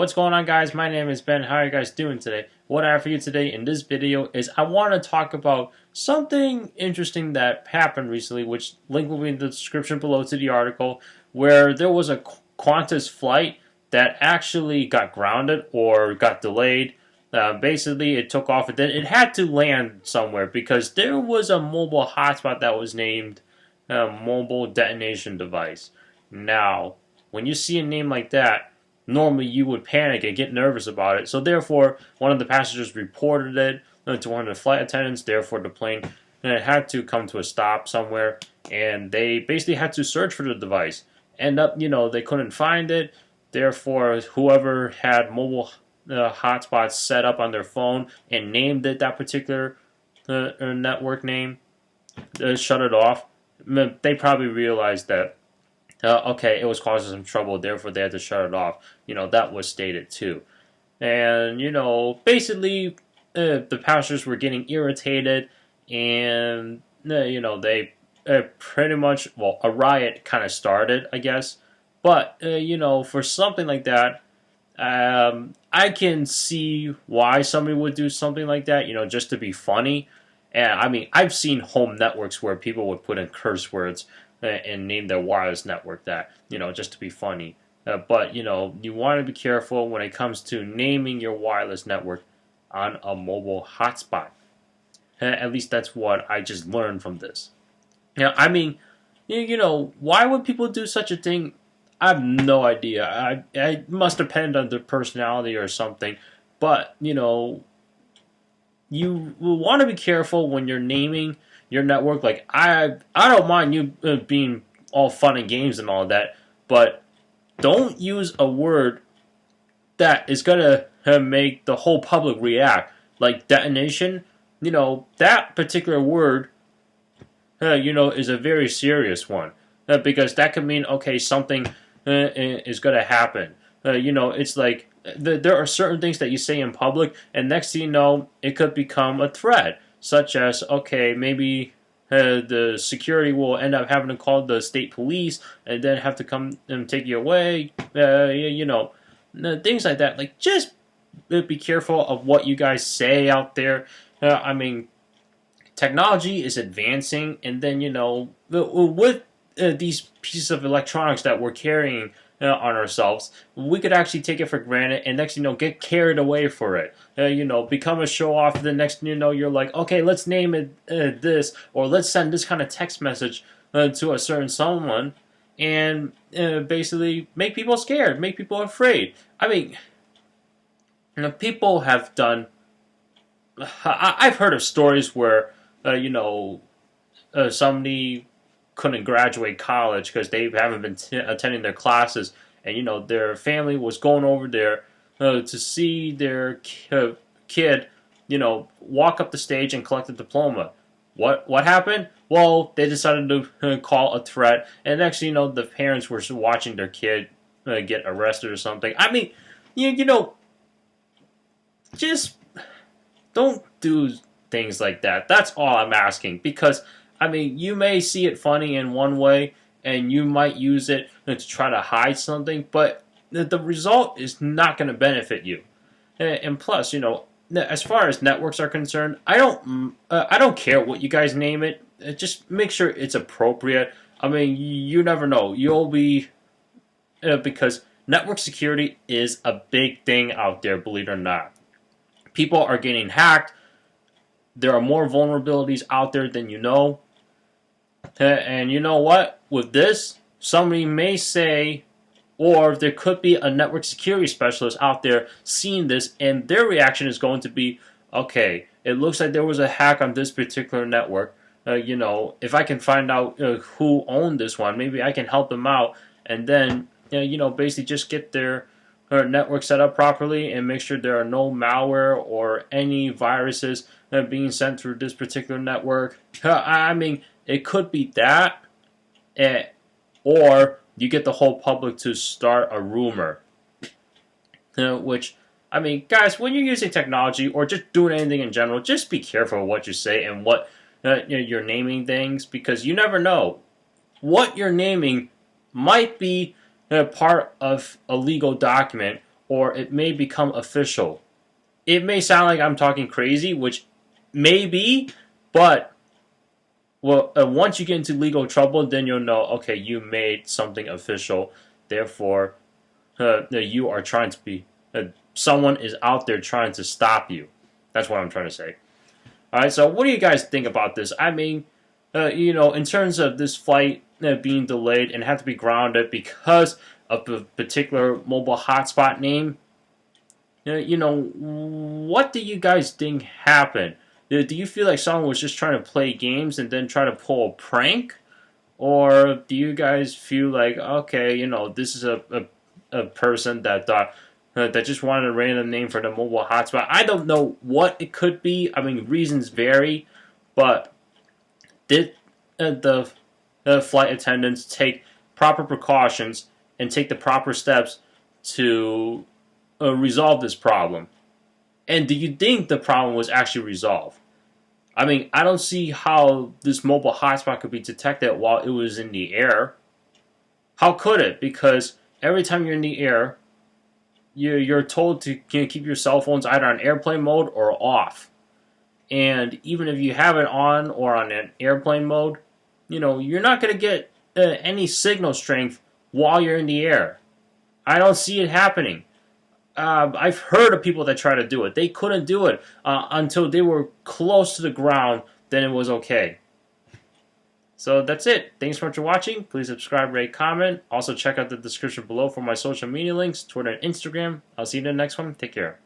what's going on, guys? My name is Ben. How are you guys doing today? What I have for you today in this video is I want to talk about something interesting that happened recently, which link will be in the description below to the article, where there was a Qantas flight that actually got grounded or got delayed. Basically, it took off and then it had to land somewhere because there was a mobile hotspot that was named mobile detonation device. Now, when you see a name like that, normally you would panic and get nervous about it. So therefore, one of the passengers reported it to one of the flight attendants. Therefore, the plane had to come to a stop somewhere, and they basically had to search for the device. End up, they couldn't find it. Therefore, whoever had mobile hotspots set up on their phone and named it that particular network name, shut it off. They probably realized that okay, it was causing some trouble, therefore they had to shut it off. That was stated too. And, basically, the passengers were getting irritated, and, they pretty much, well, a riot kind of started, I guess. But, for something like that, I can see why somebody would do something like that, just to be funny. And, I mean, I've seen home networks where people would put in curse words and name their wireless network that, just to be funny. But, you want to be careful when it comes to naming your wireless network on a mobile hotspot. At least that's what I just learned from this. I mean, why would people do such a thing? I have no idea. I must depend on their personality or something. But, you will want to be careful when you're naming your network. Like, I don't mind you being all fun and games and all that, but don't use a word that is gonna make the whole public react. Like detonation, that particular word, is a very serious one, because that could mean, okay, something is gonna happen. It's like there are certain things that you say in public, and next thing you know, it could become a threat. Such as, okay, maybe the security will end up having to call the state police and then have to come and take you away. Things like that. Like, just be careful of what you guys say out there. I mean, technology is advancing, and then, with these pieces of electronics that we're carrying on ourselves, we could actually take it for granted, and next get carried away for it. Become a show off. The next you're like, okay, let's name it this, or let's send this kind of text message to a certain someone, and basically make people scared, make people afraid. I mean, people have done. I've heard of stories where somebody couldn't graduate college because they haven't been attending their classes, and their family was going over there to see their kid walk up the stage and collect a diploma. What happened? Well, they decided to call a threat, and next the parents were watching their kid get arrested or something. I mean, just don't do things like that. That's all I'm asking, because I mean, you may see it funny in one way, and you might use it to try to hide something, but the result is not going to benefit you. And plus, as far as networks are concerned, I don't care what you guys name it. Just make sure it's appropriate. I mean, you never know. You'll be because network security is a big thing out there, believe it or not. People are getting hacked. There are more vulnerabilities out there than you know. And you know what? With this, somebody may say, or there could be a network security specialist out there seeing this, and their reaction is going to be, okay, it looks like there was a hack on this particular network. If I can find out who owned this one, maybe I can help them out, and then, basically just get their network set up properly and make sure there are no malware or any viruses being sent through this particular network. I mean, it could be that, or you get the whole public to start a rumor. Which, I mean, guys, when you're using technology or just doing anything in general, just be careful of what you say and what you're naming things, because you never know. What you're naming might be part of a legal document, or it may become official. It may sound like I'm talking crazy, which may be, but once you get into legal trouble, then you'll know, okay, you made something official. Therefore, you are trying to be, someone is out there trying to stop you. That's what I'm trying to say. All right, so what do you guys think about this? I mean, in terms of this flight being delayed and have to be grounded because of a particular mobile hotspot name, what do you guys think happened? Do you feel like someone was just trying to play games and then try to pull a prank? Or do you guys feel like, okay, this is a person that thought, that just wanted a random name for the mobile hotspot? I don't know what it could be. I mean, reasons vary, but did the flight attendants take proper precautions and take the proper steps to resolve this problem? And do you think the problem was actually resolved? I mean, I don't see how this mobile hotspot could be detected while it was in the air. How could it? Because every time you're in the air, you're told to keep your cell phones either on airplane mode or off. And even if you have it on or on an airplane mode, you're not going to get any signal strength while you're in the air. I don't see it happening. I've heard of people that try to do it. They couldn't do it until they were close to the ground. Then it was okay. So that's it. Thanks so much for watching. Please subscribe, rate, comment. Also check out the description below for my social media links, Twitter and Instagram. I'll see you in the next one. Take care.